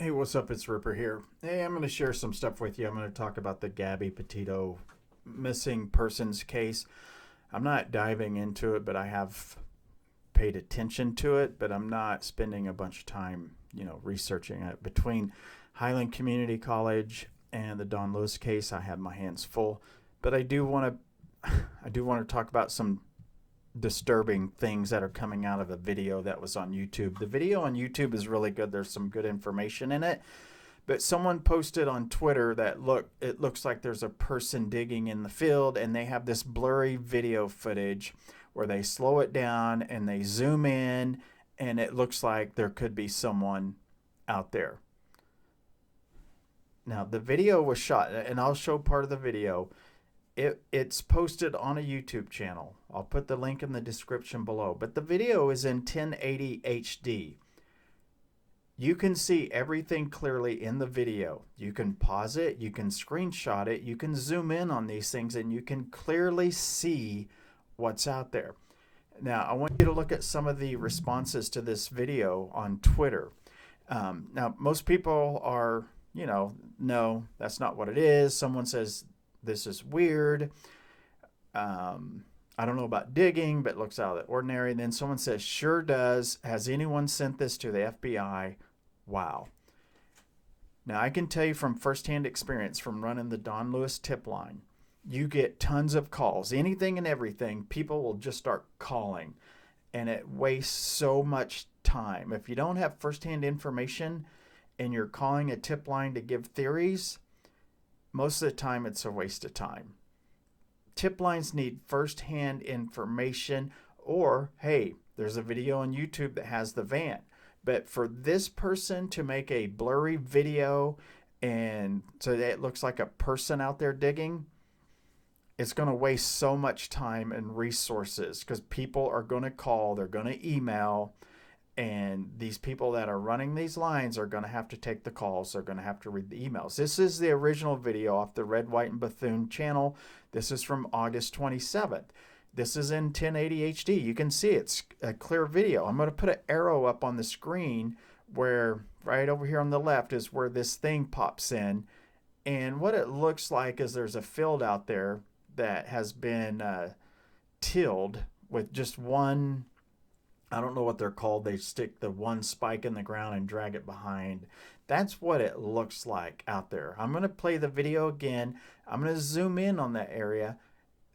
Hey, what's up? It's Ripper here. Hey, I'm going to share some stuff with you. I'm going to talk about the Gabby Petito missing persons case. I'm not diving into it, but I have paid attention to it, but I'm not spending a bunch of time, researching it. Between Highland Community College and the Don Lewis case, I have my hands full. But I do want to talk about some disturbing things that are coming out of a video that was on YouTube. The video on YouTube is really good. There's some good information in it. But someone posted on Twitter that it looks like there's a person digging in the field, and they have this blurry video footage where they slow it down and they zoom in, and it looks like there could be someone out there. Now, the video was shot, and I'll show part of the video. It's posted on a YouTube channel. I'll put the link in the description below. But the video is in 1080 HD. You can see everything clearly in the video. You can pause it, you can screenshot it, you can zoom in on these things, and you can clearly see what's out there. Now, I want you to look at some of the responses to this video on Twitter. Now, most people are, no, that's not what it is. Someone says, this is weird. I don't know about digging, but it looks out of the ordinary. And then someone says, sure does. Has anyone sent this to the FBI? Wow. Now, I can tell you from firsthand experience from running the Don Lewis tip line, you get tons of calls. Anything and everything, people will just start calling. And it wastes so much time. If you don't have firsthand information and you're calling a tip line to give theories, most of the time it's a waste of time. Tip lines need first-hand information, or, hey, there's a video on YouTube that has the van. But for this person to make a blurry video and so that it looks like a person out there digging, it's going to waste so much time and resources because people are going to call, they're going to email, and these people that are running these lines are going to have to take the calls. They're going to have to read the emails. This is the original video off the Red, White, and Bethune channel. This is from August 27th. This is in 1080 HD. You can see it's a clear video. I'm going to put an arrow up on the screen where right over here on the left is where this thing pops in. And what it looks like is there's a field out there that has been tilled with just one, I don't know what they're called. They stick the one spike in the ground and drag it behind. That's what it looks like out there. I'm going to play the video again. I'm going to zoom in on that area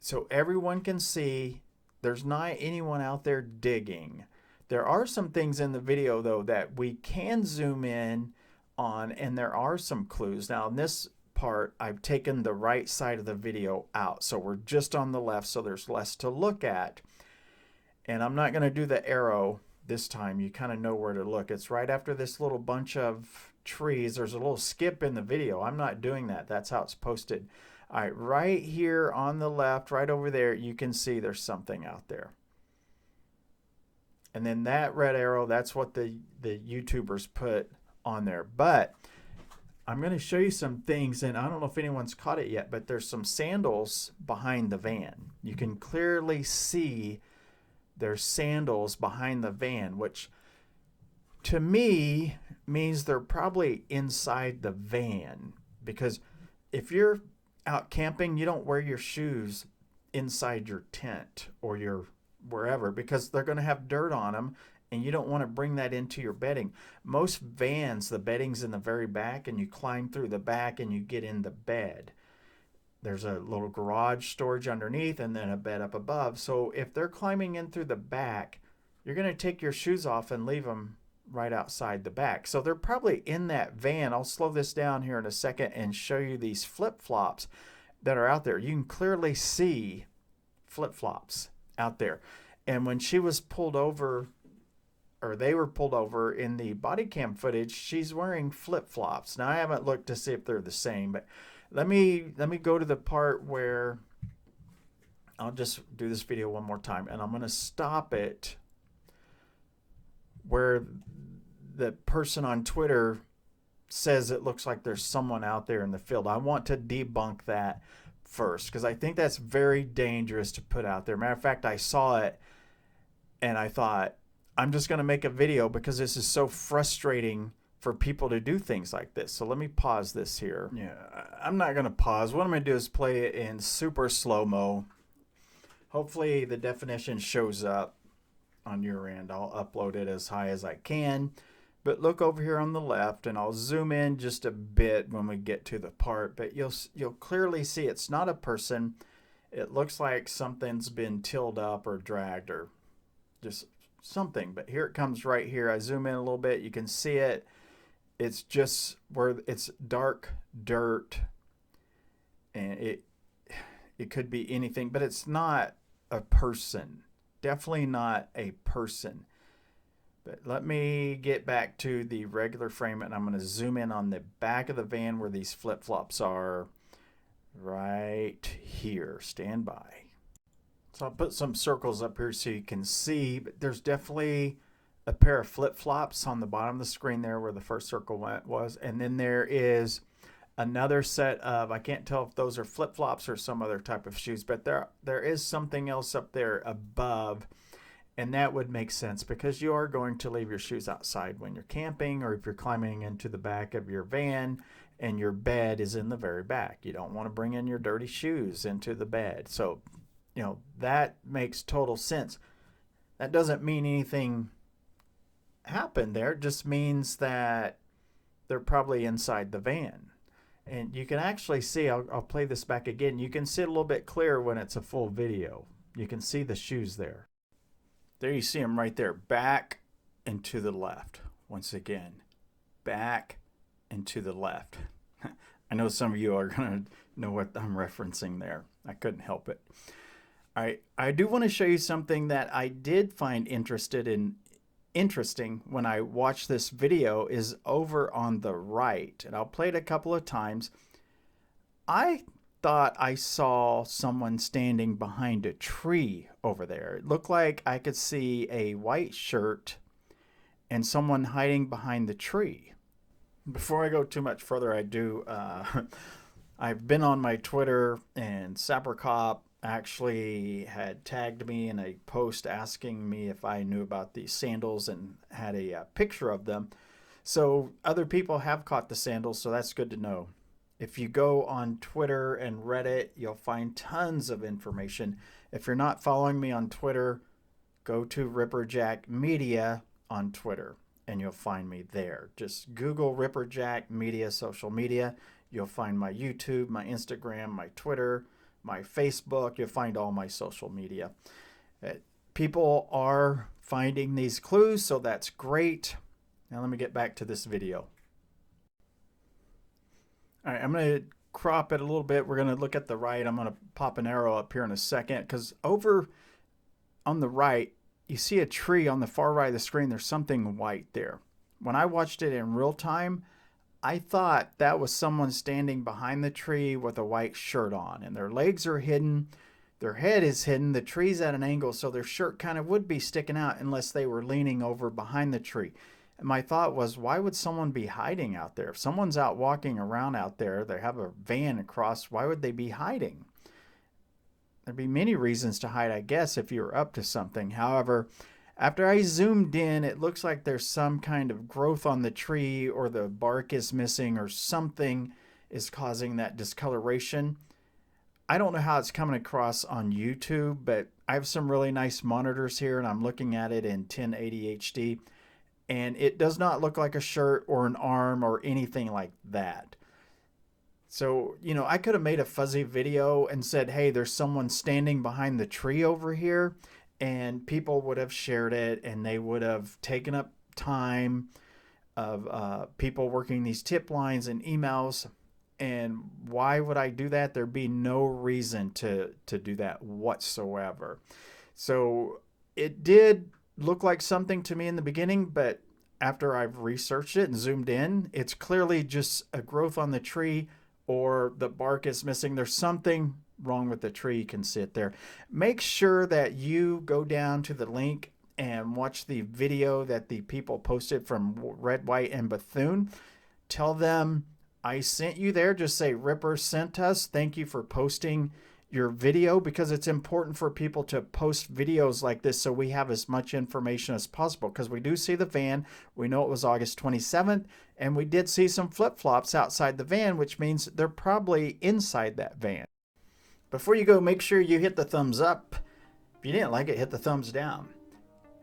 so everyone can see there's not anyone out there digging. There are some things in the video, though, that we can zoom in on, and there are some clues. Now, in this part, I've taken the right side of the video out, so we're just on the left, so there's less to look at. And I'm not going to do the arrow this time. You kind of know where to look. It's right after this little bunch of trees. There's a little skip in the video. I'm not doing that. That's how it's posted. All right, right here on the left, right over there, you can see there's something out there. And then that red arrow, that's what the YouTubers put on there. But I'm going to show you some things, and I don't know if anyone's caught it yet, but there's some sandals behind the van. You can clearly see there's sandals behind the van, which to me means they're probably inside the van, because if you're out camping, you don't wear your shoes inside your tent or your wherever because they're going to have dirt on them, and you don't want to bring that into your bedding. Most vans, the bedding's in the very back, and you climb through the back and you get in the bed. There's a little garage storage underneath and then a bed up above. So if they're climbing in through the back, you're going to take your shoes off and leave them right outside the back. So they're probably in that van. I'll slow this down here in a second and show you these flip-flops that are out there. You can clearly see flip-flops out there. And when she was pulled over, or they were pulled over in the body cam footage, she's wearing flip-flops. Now, I haven't looked to see if they're the same, but let me go to the part where I'll just do this video one more time, and I'm going to stop it where the person on Twitter says it looks like there's someone out there in the field. I want to debunk that first because I think that's very dangerous to put out there. Matter of fact, I saw it and I thought, I'm just going to make a video because this is so frustrating for people to do things like this. So let me pause this here. Yeah, I'm not going to pause. What I'm going to do is play it in super slow-mo. Hopefully the definition shows up on your end. I'll upload it as high as I can. But look over here on the left, and I'll zoom in just a bit when we get to the part. But you'll clearly see it's not a person. It looks like something's been tilled up or dragged or just something. But here it comes right here. I zoom in a little bit. You can see it. It's just where it's dark dirt, and it could be anything, but it's not a person. Definitely not a person. But let me get back to the regular frame, and I'm going to zoom in on the back of the van where these flip-flops are right here. Stand by. So I'll put some circles up here so you can see, but there's definitely a pair of flip-flops on the bottom of the screen there where the first circle was. And then there is another set of, I can't tell if those are flip-flops or some other type of shoes, but there is something else up there above. And that would make sense because you are going to leave your shoes outside when you're camping, or if you're climbing into the back of your van and your bed is in the very back. You don't want to bring in your dirty shoes into the bed. So, you know, that makes total sense. That doesn't mean anything happened there. It just means that they're probably inside the van. And you can actually see, I'll play this back again. You can see it a little bit clearer when it's a full video. You can see the shoes there. There you see them right there, back and to the left. Once again, back and to the left. I know some of you are going to know what I'm referencing there. I couldn't help it. All right, I do want to show you something that I did find interesting when I watched this video is over on the right. And I'll play it a couple of times. I thought I saw someone standing behind a tree over there. It looked like I could see a white shirt and someone hiding behind the tree. Before I go too much further, I've been on my Twitter, and Sappercop actually had tagged me in a post asking me if I knew about these sandals and had a picture of them. So other people have caught the sandals, so that's good to know. If you go on Twitter and Reddit, you'll find tons of information. If you're not following me on Twitter, go to Ripperjack Media on Twitter, and you'll find me there. Just Google Ripperjack Media, social media. You'll find my YouTube, my Instagram, my Twitter, my Facebook. You'll find all my social media. People are finding these clues, so that's great. Now let me get back to this video. All right, I'm going to crop it a little bit. We're going to look at the right. I'm going to pop an arrow up here in a second, because over on the right, you see a tree on the far right of the screen. There's something white there. When I watched it in real time, I thought that was someone standing behind the tree with a white shirt on, and their legs are hidden. Their head is hidden. The tree's at an angle, so their shirt kind of would be sticking out unless they were leaning over behind the tree. And my thought was, why would someone be hiding out there? If someone's out walking around out there, they have a van across, why would they be hiding? There'd be many reasons to hide, I guess, if you were up to something. However, after I zoomed in, it looks like there's some kind of growth on the tree, or the bark is missing, or something is causing that discoloration. I don't know how it's coming across on YouTube, but I have some really nice monitors here, and I'm looking at it in 1080 HD. And it does not look like a shirt or an arm or anything like that. So, you know, I could have made a fuzzy video and said, hey, there's someone standing behind the tree over here. And people would have shared it, and they would have taken up time of people working these tip lines and emails. And why would I do that? There'd be no reason to do that whatsoever. So it did look like something to me in the beginning, but after I've researched it and zoomed in, it's clearly just a growth on the tree, or the bark is missing. There's something wrong with the tree. You can see it there. Make sure that you go down to the link and watch the video that the people posted from Red, White, and Bethune. Tell them I sent you there. Just say, Ripper sent us. Thank you for posting your video, because it's important for people to post videos like this so we have as much information as possible, because we do see the van. We know it was August 27th, and we did see some flip-flops outside the van, which means they're probably inside that van. Before you go, make sure you hit the thumbs up. If you didn't like it, hit the thumbs down.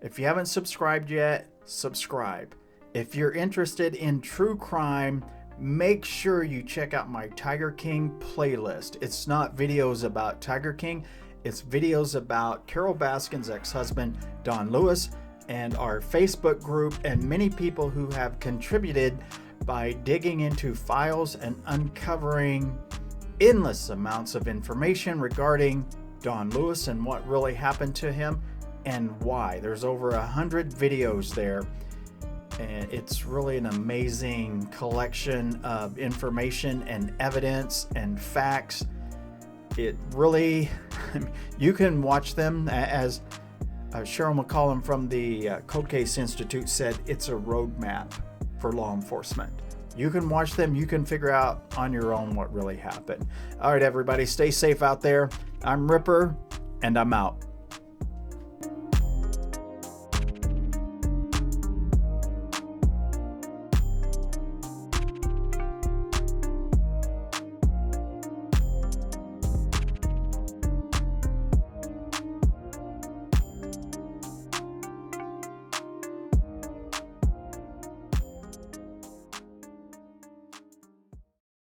If you haven't subscribed yet, subscribe. If you're interested in true crime, make sure you check out my Tiger King playlist. It's not videos about Tiger King, it's videos about Carol Baskin's ex-husband, Don Lewis, and our Facebook group, and many people who have contributed by digging into files and uncovering endless amounts of information regarding Don Lewis and what really happened to him and why. There's over 100 videos there. And it's really an amazing collection of information and evidence and facts. It really, you can watch them, as Cheryl McCollum from the Cold Case Institute said, it's a roadmap for law enforcement. You can watch them, you can figure out on your own what really happened. All right, everybody, stay safe out there. I'm Ripper, and I'm out.